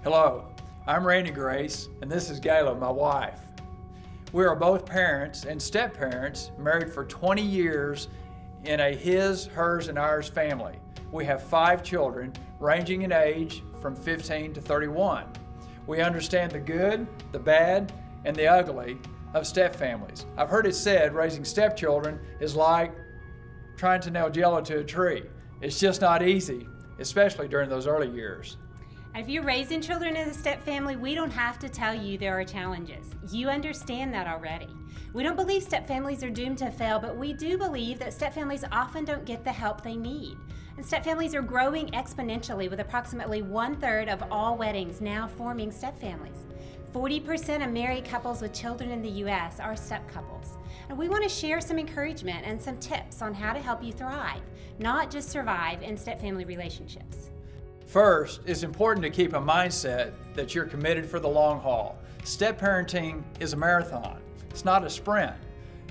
Hello, I'm Randy Grace, and this is Gayla, my wife. We are both parents and step-parents, married for 20 years in a his, hers, and ours family. We have 5 children, ranging in age from 15 to 31. We understand the good, the bad, and the ugly of step families. I've heard it said raising stepchildren is like trying to nail jello to a tree. It's just not easy, especially during those early years. If you're raising children in a step family, we don't have to tell you there are challenges. You understand that already. We don't believe step families are doomed to fail, but we do believe that step families often don't get the help they need. And step families are growing exponentially, with approximately 1/3 of all weddings now forming step families. 40% of married couples with children in the U.S. are step couples. And we want to share some encouragement and some tips on how to help you thrive, not just survive in step family relationships. First, it's important to keep a mindset that you're committed for the long haul. Step parenting is a marathon. It's not a sprint.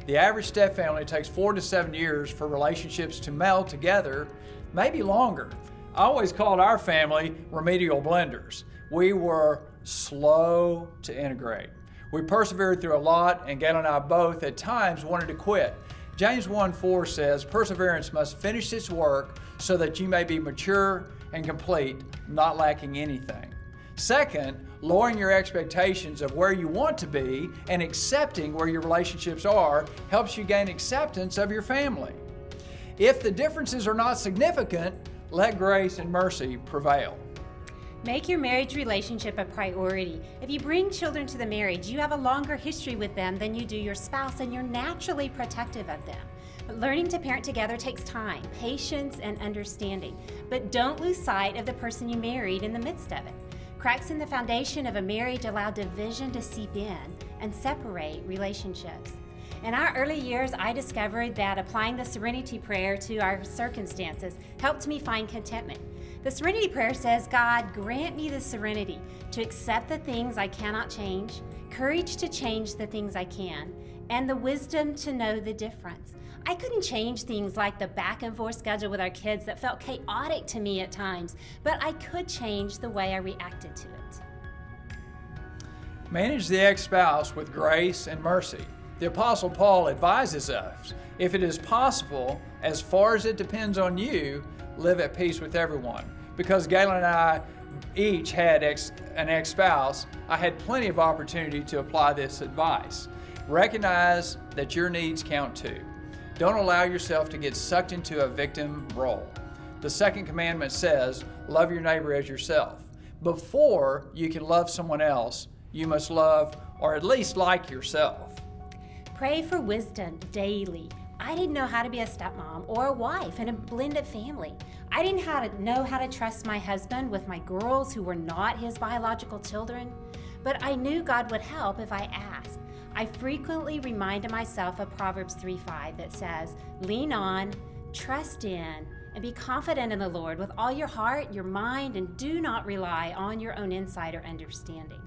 The average step family takes 4 to 7 years for relationships to meld together, maybe longer. I always called our family remedial blenders. We were slow to integrate. We persevered through a lot, and Gayla and I both at times wanted to quit. James 1:4 says, "Perseverance must finish its work so that you may be mature and complete, not lacking anything." Second, lowering your expectations of where you want to be and accepting where your relationships are helps you gain acceptance of your family. If the differences are not significant, let grace and mercy prevail. Make your marriage relationship a priority. If you bring children to the marriage, you have a longer history with them than you do your spouse, and you're naturally protective of them. But learning to parent together takes time, patience, and understanding. But don't lose sight of the person you married in the midst of it. Cracks in the foundation of a marriage allow division to seep in and separate relationships. In our early years, I discovered that applying the Serenity Prayer to our circumstances helped me find contentment. The Serenity Prayer says, "God, grant me the serenity to accept the things I cannot change, courage to change the things I can, and the wisdom to know the difference." I couldn't change things like the back and forth schedule with our kids that felt chaotic to me at times, but I could change the way I reacted to it. Manage the ex-spouse with grace and mercy. The Apostle Paul advises us, if it is possible, as far as it depends on you, live at peace with everyone. Because Gayla and I each had an ex-spouse, I had plenty of opportunity to apply this advice. Recognize that your needs count too. Don't allow yourself to get sucked into a victim role. The second commandment says, love your neighbor as yourself. Before you can love someone else, you must love or at least like yourself. Pray for wisdom daily. I didn't know how to be a stepmom or a wife in a blended family. I didn't know how to trust my husband with my girls who were not his biological children, but I knew God would help if I asked. I frequently reminded myself of Proverbs 3:5 that says, "Lean on, trust in, and be confident in the Lord with all your heart, your mind, and do not rely on your own insight or understanding."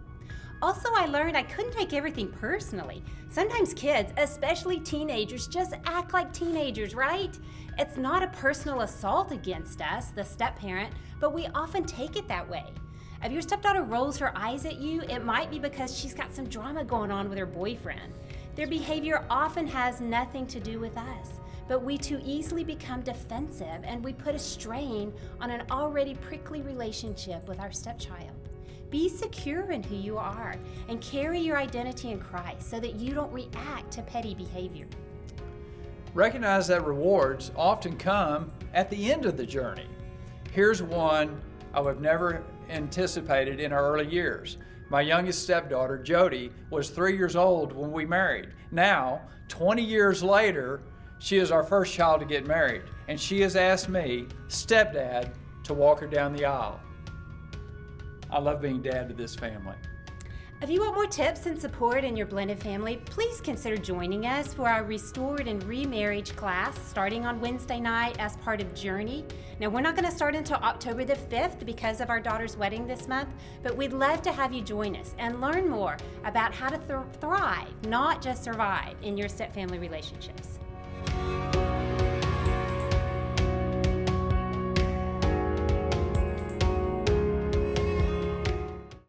Also, I learned I couldn't take everything personally. Sometimes kids, especially teenagers, just act like teenagers, right? It's not a personal assault against us, the step-parent, but we often take it that way. If your stepdaughter rolls her eyes at you, it might be because she's got some drama going on with her boyfriend. Their behavior often has nothing to do with us, but we too easily become defensive and we put a strain on an already prickly relationship with our stepchild. Be secure in who you are and carry your identity in Christ so that you don't react to petty behavior. Recognize that rewards often come at the end of the journey. Here's one I would have never anticipated in our early years. My youngest stepdaughter, Jody, was 3 years old when we married. Now, 20 years later, she is our first child to get married, and she has asked me, stepdad, to walk her down the aisle. I love being dad to this family. If you want more tips and support in your blended family, please consider joining us for our Restored and Remarriage class starting on Wednesday night as part of Journey. Now, we're not going to start until October the 5th because of our daughter's wedding this month, but we'd love to have you join us and learn more about how to thrive, not just survive, in your step-family relationships.